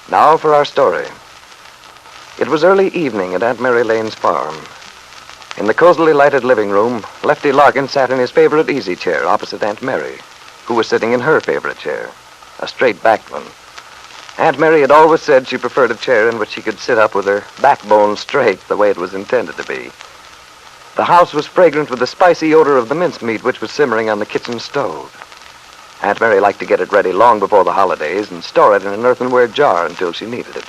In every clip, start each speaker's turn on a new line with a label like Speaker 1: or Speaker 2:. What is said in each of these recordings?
Speaker 1: Now for our story. It was early evening at Aunt Mary Lane's farm. In the cozily lighted living room, Lefty Larkin sat in his favorite easy chair opposite Aunt Mary, who was sitting in her favorite chair, a straight-backed one. Aunt Mary had always said she preferred a chair in which she could sit up with her backbone straight the way it was intended to be. The house was fragrant with the spicy odor of the mincemeat which was simmering on the kitchen stove. Aunt Mary liked to get it ready long before the holidays and store it in an earthenware jar until she needed it.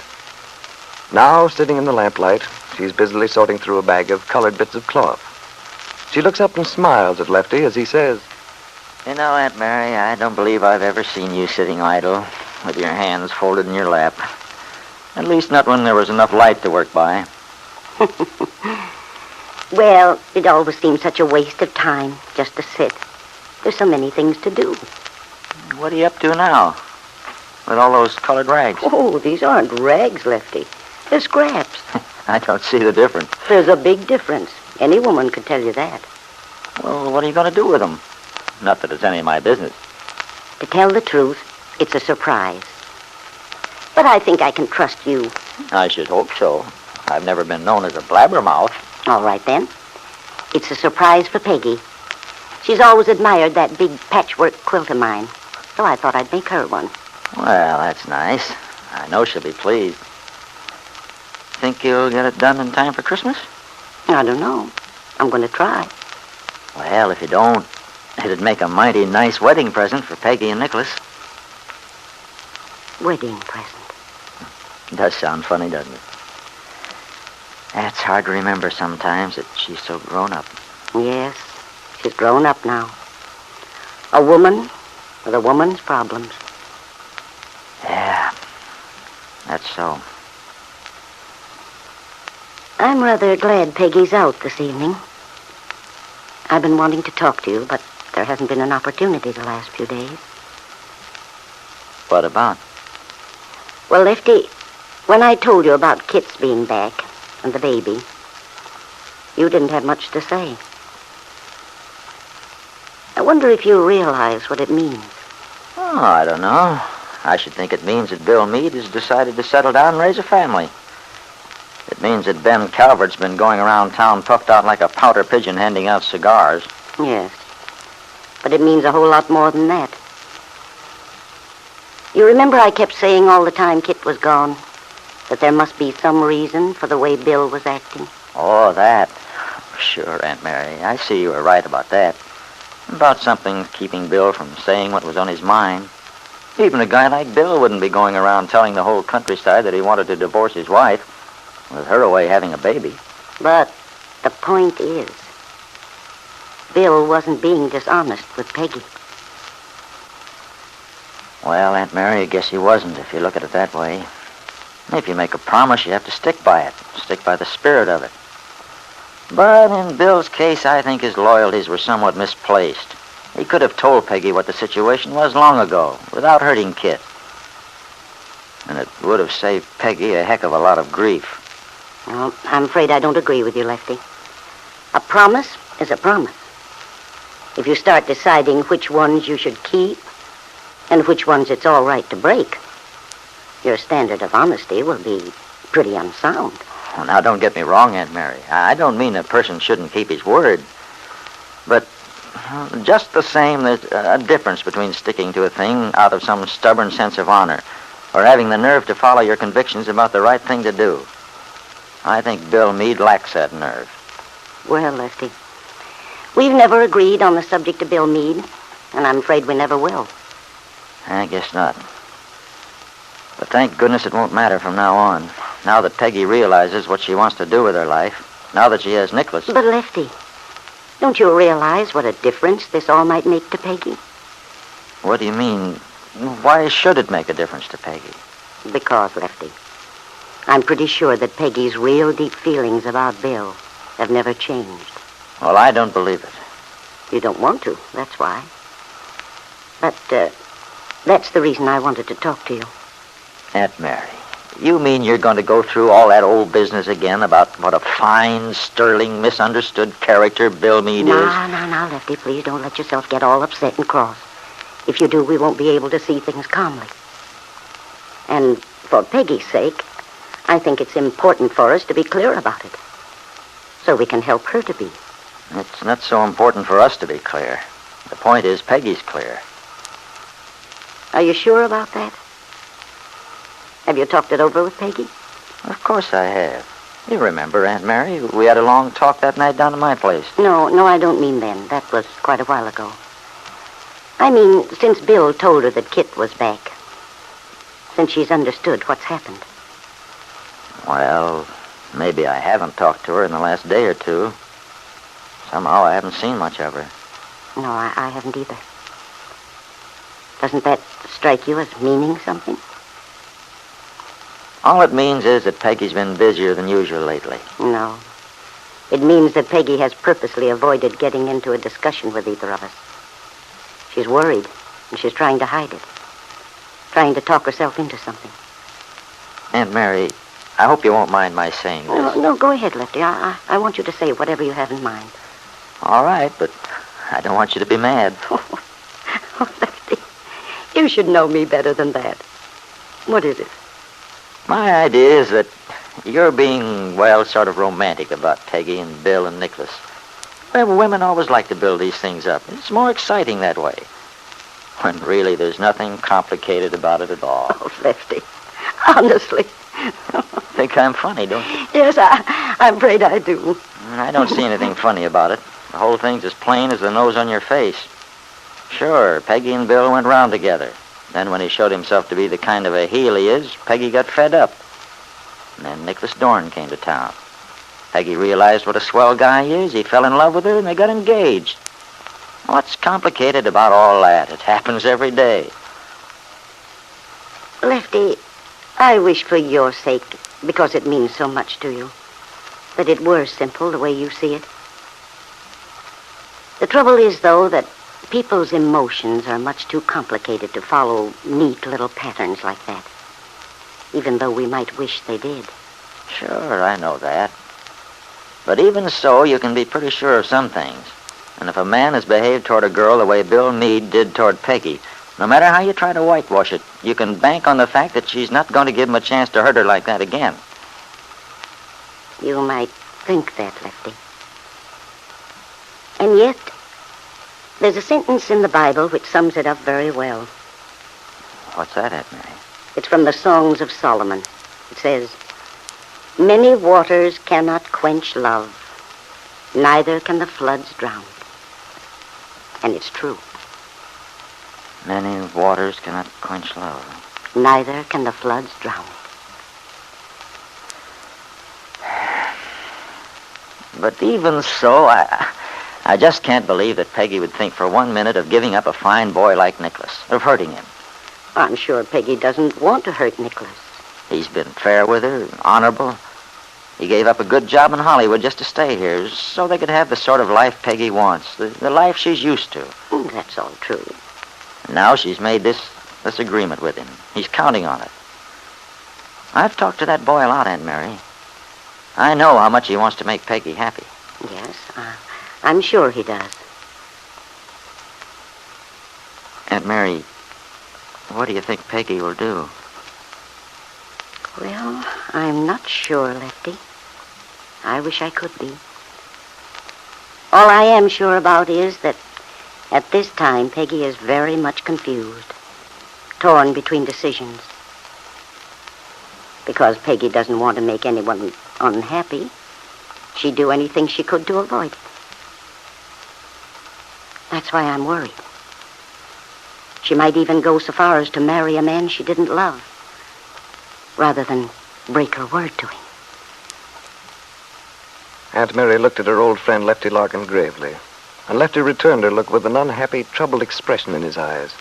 Speaker 1: Now, sitting in the lamplight, she's busily sorting through a bag of colored bits of cloth. She looks up and smiles at Lefty as he says,
Speaker 2: You know, Aunt Mary, I don't believe I've ever seen you sitting idle with your hands folded in your lap. At least not when there was enough light to work by.
Speaker 3: Well, it always seems such a waste of time just to sit. There's so many things to do.
Speaker 2: What are you up to now with all those colored rags?
Speaker 3: Oh, these aren't rags, Lefty. They're scraps.
Speaker 2: I don't see the difference.
Speaker 3: There's a big difference. Any woman could tell you that.
Speaker 2: Well, what are you going to do with them? Not that it's any of my business.
Speaker 3: To tell the truth, it's a surprise. But I think I can trust you.
Speaker 2: I should hope so. I've never been known as a blabbermouth.
Speaker 3: All right, then. It's a surprise for Peggy. She's always admired that big patchwork quilt of mine, so I thought I'd make her one.
Speaker 2: Well, that's nice. I know she'll be pleased. Think you'll get it done in time for Christmas?
Speaker 3: I don't know. I'm going to try.
Speaker 2: Well, if you don't, it'd make a mighty nice wedding present for Peggy and Nicholas.
Speaker 3: Wedding present.
Speaker 2: It does sound funny, doesn't it? It's hard to remember sometimes that she's so grown up.
Speaker 3: Yes, she's grown up now. A woman with a woman's problems.
Speaker 2: Yeah, that's so.
Speaker 3: I'm rather glad Peggy's out this evening. I've been wanting to talk to you, but there hasn't been an opportunity the last few days.
Speaker 2: What about?
Speaker 3: Well, Lefty, when I told you about Kit's being back and the baby, you didn't have much to say. I wonder if you realize what it means.
Speaker 2: Oh, I don't know. I should think it means that Bill Meade has decided to settle down and raise a family. It means that Ben Calvert's been going around town puffed out like a pouter pigeon handing out cigars.
Speaker 3: Yes, but it means a whole lot more than that. You remember I kept saying all the time Kit was gone that there must be some reason for the way Bill was acting?
Speaker 2: Oh, that. Sure, Aunt Mary. I see you were right about that. About something keeping Bill from saying what was on his mind. Even a guy like Bill wouldn't be going around telling the whole countryside that he wanted to divorce his wife, with her away having a baby.
Speaker 3: But the point is, Bill wasn't being dishonest with Peggy.
Speaker 2: Well, Aunt Mary, I guess he wasn't, if you look at it that way. If you make a promise, you have to stick by it. Stick by the spirit of it. But in Bill's case, I think his loyalties were somewhat misplaced. He could have told Peggy what the situation was long ago, without hurting Kit. And it would have saved Peggy a heck of a lot of grief.
Speaker 3: Well, I'm afraid I don't agree with you, Lefty. A promise is a promise. If you start deciding which ones you should keep and which ones it's all right to break, your standard of honesty will be pretty unsound.
Speaker 2: Well, now, don't get me wrong, Aunt Mary. I don't mean a person shouldn't keep his word. But just the same, there's a difference between sticking to a thing out of some stubborn sense of honor or having the nerve to follow your convictions about the right thing to do. I think Bill Meade lacks that nerve.
Speaker 3: Well, Lefty, we've never agreed on the subject of Bill Meade, and I'm afraid we never will.
Speaker 2: I guess not. But thank goodness it won't matter from now on. Now that Peggy realizes what she wants to do with her life. Now that she has Nicholas.
Speaker 3: But, Lefty, don't you realize what a difference this all might make to Peggy?
Speaker 2: What do you mean? Why should it make a difference to Peggy?
Speaker 3: Because, Lefty, I'm pretty sure that Peggy's real deep feelings about Bill have never changed.
Speaker 2: Well, I don't believe it.
Speaker 3: You don't want to, that's why. But, that's the reason I wanted to talk to you.
Speaker 2: Aunt Mary, you mean you're going to go through all that old business again about what a fine, sterling, misunderstood character Bill Meade is?
Speaker 3: Now, Lefty, please don't let yourself get all upset and cross. If you do, we won't be able to see things calmly. And for Peggy's sake, I think it's important for us to be clear about it, so we can help her to be.
Speaker 2: It's not so important for us to be clear. The point is Peggy's clear.
Speaker 3: Are you sure about that? Have you talked it over with Peggy?
Speaker 2: Of course I have. You remember, Aunt Mary, we had a long talk that night down at my place.
Speaker 3: No, I don't mean then. That was quite a while ago. I mean, since Bill told her that Kit was back. Since she's understood what's happened.
Speaker 2: Well, maybe I haven't talked to her in the last day or two. Somehow I haven't seen much of her.
Speaker 3: No, I haven't either. Doesn't that strike you as meaning something?
Speaker 2: All it means is that Peggy's been busier than usual lately.
Speaker 3: No. It means that Peggy has purposely avoided getting into a discussion with either of us. She's worried, and she's trying to hide it. Trying to talk herself into something.
Speaker 2: Aunt Mary, I hope you won't mind my saying this.
Speaker 3: No, go ahead, Lefty. I want you to say whatever you have in mind.
Speaker 2: All right, but I don't want you to be mad.
Speaker 3: Oh, Lefty, you should know me better than that. What is it?
Speaker 2: My idea is that you're being, well, sort of romantic about Peggy and Bill and Nicholas. Well, women always like to build these things up. It's more exciting that way. When really there's nothing complicated about it at all.
Speaker 3: Oh, Lefty, honestly.
Speaker 2: Think I'm funny, don't you?
Speaker 3: Yes, I'm afraid I do.
Speaker 2: I don't see anything funny about it. The whole thing's as plain as the nose on your face. Sure, Peggy and Bill went round together. Then when he showed himself to be the kind of a heel he is, Peggy got fed up. And then Nicholas Dorn came to town. Peggy realized what a swell guy he is. He fell in love with her and they got engaged. What's complicated about all that? It happens every day.
Speaker 3: Lefty, I wish for your sake, because it means so much to you, that it were simple the way you see it. The trouble is, though, that people's emotions are much too complicated to follow neat little patterns like that, even though we might wish they did.
Speaker 2: Sure, I know that. But even so, you can be pretty sure of some things. And if a man has behaved toward a girl the way Bill Meade did toward Peggy, no matter how you try to whitewash it, you can bank on the fact that she's not going to give him a chance to hurt her like that again.
Speaker 3: You might think that, Lefty. And yet, there's a sentence in the Bible which sums it up very well.
Speaker 2: What's that, Aunt Mary?
Speaker 3: It's from the Songs of Solomon. It says, "Many waters cannot quench love, neither can the floods drown." And it's true.
Speaker 2: Many waters cannot quench love.
Speaker 3: Neither can the floods drown.
Speaker 2: But even so, I just can't believe that Peggy would think for 1 minute of giving up a fine boy like Nicholas, of hurting him.
Speaker 3: I'm sure Peggy doesn't want to hurt Nicholas.
Speaker 2: He's been fair with her, honorable. He gave up a good job in Hollywood just to stay here so they could have the sort of life Peggy wants, the life she's used to.
Speaker 3: That's all true.
Speaker 2: And now she's made this agreement with him. He's counting on it. I've talked to that boy a lot, Aunt Mary. I know how much he wants to make Peggy happy.
Speaker 3: Yes, I'm sure he does.
Speaker 2: Aunt Mary, what do you think Peggy will do?
Speaker 3: Well, I'm not sure, Lefty. I wish I could be. All I am sure about is that at this time, Peggy is very much confused, torn between decisions. Because Peggy doesn't want to make anyone unhappy, she'd do anything she could to avoid it. That's why I'm worried. She might even go so far as to marry a man she didn't love, rather than break her word to him.
Speaker 1: Aunt Mary looked at her old friend Lefty Larkin gravely, and Lefty returned her look with an unhappy, troubled expression in his eyes.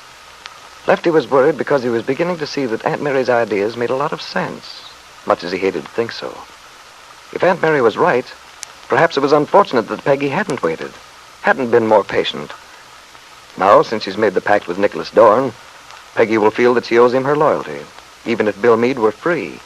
Speaker 1: Lefty was worried because he was beginning to see that Aunt Mary's ideas made a lot of sense, much as he hated to think so. If Aunt Mary was right, perhaps it was unfortunate that Peggy hadn't waited, hadn't been more patient. Now, since she's made the pact with Nicholas Dorn, Peggy will feel that she owes him her loyalty, even if Bill Meade were free.